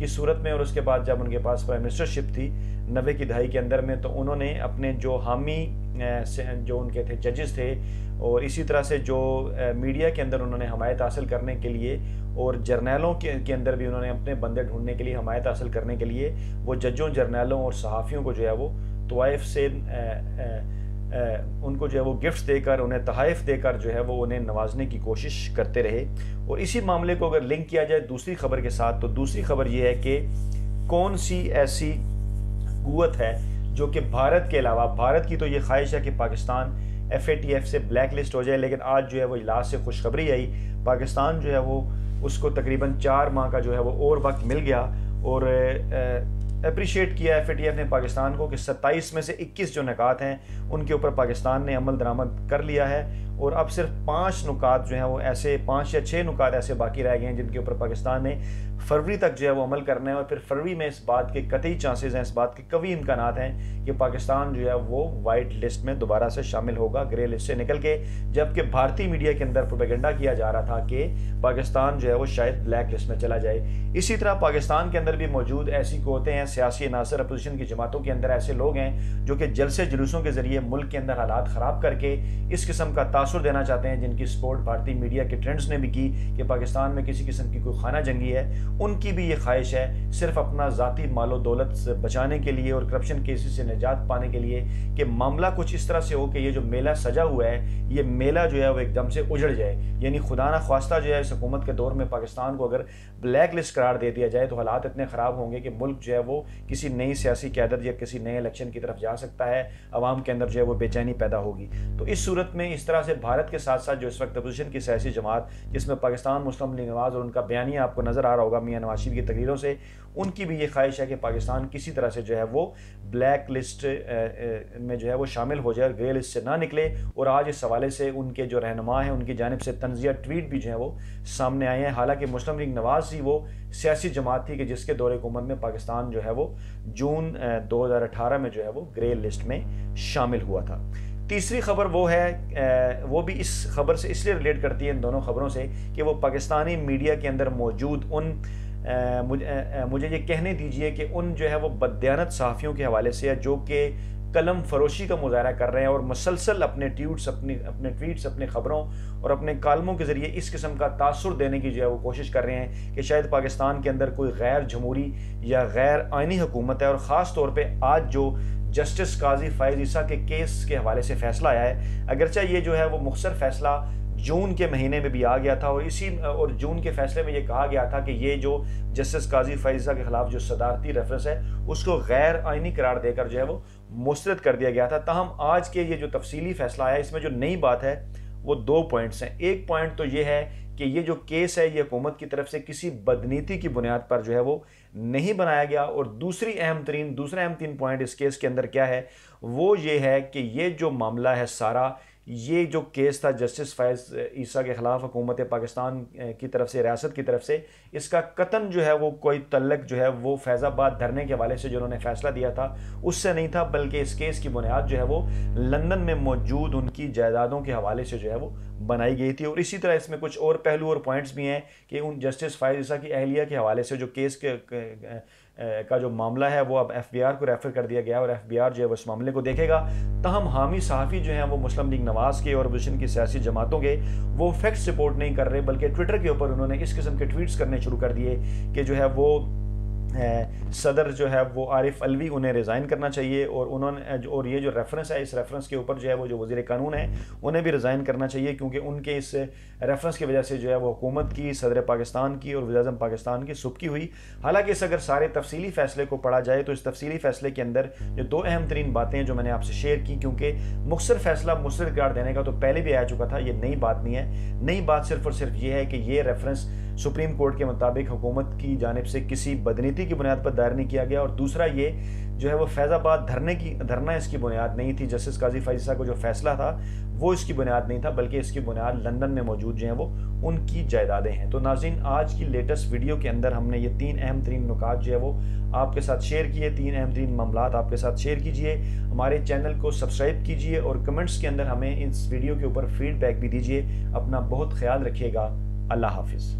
کی صورت میں، اور اس کے بعد جب ان کے پاس پرائم منسٹرشپ تھی 90 کی دہائی کے اندر میں، تو انہوں نے اپنے جو حامی جو ان کے تھے ججز تھے، اور اسی طرح سے جو میڈیا کے اندر انہوں نے حمایت حاصل کرنے کے لیے، اور جرنیلوں کے اندر بھی انہوں نے اپنے بندے ڈھونڈنے کے لیے حمایت حاصل کرنے کے لیے وہ ججوں، جرنیلوں اور صحافیوں کو جو ہے وہ طوائف سے ان کو جو ہے وہ گفٹس دے کر، انہیں تحائف دے کر جو ہے وہ انہیں نوازنے کی کوشش کرتے رہے۔ اور اسی معاملے کو اگر لنک کیا جائے دوسری خبر کے ساتھ، تو دوسری خبر یہ ہے کہ کون سی ایسی قوت ہے جو کہ بھارت کے علاوہ، بھارت کی تو یہ خواہش ہے کہ پاکستان FATF سے بلیک لسٹ ہو جائے، لیکن آج جو ہے وہ اجلاس سے خوشخبری آئی، پاکستان جو ہے وہ اس کو تقریباً 4 ماہ کا جو ہے وہ اور وقت مل گیا، اور اپریشیٹ کیا FATF نے پاکستان کو کہ 27 میں سے 21 جو نکات ہیں ان کے اوپر پاکستان نے عمل درآمد کر لیا ہے، اور اب صرف 5 نکات جو ہیں وہ ایسے 5 یا 6 نکات ایسے باقی رہ گئے ہیں جن کے اوپر پاکستان نے فروری تک جو ہے وہ عمل کرنا ہے، اور پھر فروری میں اس بات کے قطعی چانسز ہیں، اس بات کے قوی امکانات ہیں کہ پاکستان جو ہے وہ وائٹ لسٹ میں دوبارہ سے شامل ہوگا، گرے لسٹ سے نکل کے، جبکہ بھارتی میڈیا کے اندر پروپیگنڈا کیا جا رہا تھا کہ پاکستان جو ہے وہ شاید بلیک لسٹ میں چلا جائے۔ اسی طرح پاکستان کے اندر بھی موجود ایسی قوتیں ہیں، سیاسی عناصر، اپوزیشن کی جماعتوں کے اندر ایسے لوگ ہیں جو کہ جلسے جلوسوں کے ذریعے ملک کے اندر حالات خراب کر کے اس قسم کا تاثر دینا چاہتے ہیں، جن کی سپورٹ بھارتی میڈیا کے ٹرینڈز نے بھی کی کہ پاکستان میں کسی قسم کی کوئی خانہ جنگی ہے۔ ان کی بھی یہ خواہش ہے، صرف اپنا ذاتی مال و دولت سے بچانے کے لیے اور کرپشن کیسز سے نجات پانے کے لیے، کہ معاملہ کچھ اس طرح سے ہو کہ یہ جو میلہ سجا ہوا ہے، یہ میلہ جو ہے وہ ایک دم سے اجڑ جائے، یعنی خدا نہ خواستہ جو ہے اس حکومت کے دور میں پاکستان کو اگر بلیک لسٹ قرار دے دیا جائے تو حالات اتنے خراب ہوں گے کہ ملک جو ہے وہ کسی نئی سیاسی قیادت یا کسی نئے الیکشن کی طرف جا سکتا ہے، عوام کے اندر جو ہے وہ بے چینی پیدا ہوگی۔ تو اس صورت میں اس طرح سے بھارت کے ساتھ ساتھ جو اس وقت اپوزیشن کی سیاسی جماعت، جس میں پاکستان مسلم لیگ نواز اور ان کا بیانیہ آپ کو نظر آ رہا ہوگا میاں نواز شریف کی تقریروں سے، ان کی بھی یہ خواہش ہے کہ پاکستان کسی طرح سے جو ہے وہ بلیک لسٹ میں جو ہے وہ شامل ہو جائے، گرے لسٹ سے نہ نکلے۔ اور آج اس حوالے سے ان کے جو رہنما ہیں ان کی جانب سے تنزیہ ٹویٹ بھی جو ہے وہ سامنے آئے ہیں، حالانکہ مسلم لیگ نواز ہی وہ سیاسی جماعت تھی کہ جس کے دور حکومت میں پاکستان جو ہے وہ جون 2018 میں جو ہے وہ گرے لسٹ میں شامل ہوا تھا۔ تیسری خبر وہ ہے، وہ بھی اس خبر سے اس لیے ریلیٹ کرتی ہے ان دونوں خبروں سے، کہ وہ پاکستانی میڈیا کے اندر موجود ان مجھے یہ کہنے دیجئے کہ ان جو ہے وہ بددیانت صحافیوں کے حوالے سے ہے جو کہ قلم فروشی کا مظاہرہ کر رہے ہیں اور مسلسل اپنے ٹویٹس، اپنے خبروں اور اپنے کالموں کے ذریعے اس قسم کا تاثر دینے کی جو ہے وہ کوشش کر رہے ہیں کہ شاید پاکستان کے اندر کوئی غیر جمہوری یا غیر آئینی حکومت ہے۔ اور خاص طور پہ آج جو جسٹس قاضی فائز عیسیٰ کے کیس کے حوالے سے فیصلہ آیا ہے، اگرچہ یہ جو ہے وہ مختصر فیصلہ جون کے مہینے میں بھی آ گیا تھا، اور جون کے فیصلے میں یہ کہا گیا تھا کہ یہ جو جسٹس قاضی فائز عیسیٰ کے خلاف جو صدارتی ریفرنس ہے اس کو غیر آئینی قرار دے کر جو ہے وہ مسترد کر دیا گیا تھا۔ تاہم آج کے یہ جو تفصیلی فیصلہ آیا اس میں جو نئی بات ہے وہ 2 پوائنٹس ہیں۔ ایک پوائنٹ تو یہ ہے کہ یہ جو کیس ہے یہ حکومت کی طرف سے کسی بدنیتی کی بنیاد پر جو ہے وہ نہیں بنایا گیا، اور دوسرا اہم ترین پوائنٹ اس کیس کے اندر کیا ہے وہ یہ ہے کہ یہ جو معاملہ ہے سارا، یہ جو کیس تھا جسٹس فائز عیسیٰ کے خلاف حکومت پاکستان کی طرف سے، ریاست کی طرف سے، اس کا قطعاً جو ہے وہ کوئی تعلق جو ہے وہ فیض آباد دھرنے کے حوالے سے جو انہوں نے فیصلہ دیا تھا اس سے نہیں تھا، بلکہ اس کیس کی بنیاد جو ہے وہ لندن میں موجود ان کی جائیدادوں کے حوالے سے جو ہے وہ بنائی گئی تھی۔ اور اسی طرح اس میں کچھ اور پہلو اور پوائنٹس بھی ہیں کہ ان جسٹس فائز عیسیٰ کی اہلیہ کے حوالے سے جو کیس کا جو معاملہ ہے وہ اب FBR کو ریفر کر دیا گیا، اور FBR جو ہے اس معاملے کو دیکھے گا۔ تاہم حامی صحافی جو ہیں وہ مسلم لیگ نواز کے اور اپوزیشن کی سیاسی جماعتوں کے، وہ فیکٹس رپورٹ نہیں کر رہے، بلکہ ٹویٹر کے اوپر انہوں نے اس قسم کے ٹویٹس کرنے شروع کر دیے کہ جو ہے وہ صدر جو ہے وہ عارف علوی انہیں ریزائن کرنا چاہیے، اور یہ جو ریفرنس ہے اس ریفرنس کے اوپر جو ہے وہ جو وزیر قانون ہیں انہیں بھی ریزائن کرنا چاہیے، کیونکہ ان کے اس ریفرنس کی وجہ سے جو ہے وہ حکومت کی، صدر پاکستان کی اور وزیر اعظم پاکستان کی سبکی ہوئی۔ حالانکہ اس اگر سارے تفصیلی فیصلے کو پڑھا جائے تو اس تفصیلی فیصلے کے اندر جو 2 اہم ترین باتیں ہیں جو میں نے آپ سے شیئر کی، کیونکہ مختصر فیصلہ مسترد قرار دینے کا تو پہلے بھی آ چکا تھا، یہ نئی بات نہیں ہے۔ نئی بات صرف اور صرف یہ ہے کہ یہ ریفرنس سپریم کورٹ کے مطابق حکومت کی جانب سے کسی بدنیتی کی بنیاد پر دائر نہیں کیا گیا، اور دوسرا یہ جو ہے وہ فیض آباد دھرنا اس کی بنیاد نہیں تھی، جسٹس قاضی فائز عیسیٰ کو جو فیصلہ تھا وہ اس کی بنیاد نہیں تھا، بلکہ اس کی بنیاد لندن میں موجود جو ہیں وہ ان کی جائیدادیں ہیں۔ تو ناظرین، آج کی لیٹسٹ ویڈیو کے اندر ہم نے یہ 3 اہم ترین نکات جو ہے وہ آپ کے ساتھ شیئر کیے، 3 اہم ترین معاملات آپ کے ساتھ شیئر کیجئے۔ ہمارے چینل کو سبسکرائب کیجئے اور کمنٹس کے اندر ہمیں اس ویڈیو کے اوپر فیڈ بیک بھی دیجئے۔ اپنا بہت خیال رکھیے گا۔ اللہ حافظ۔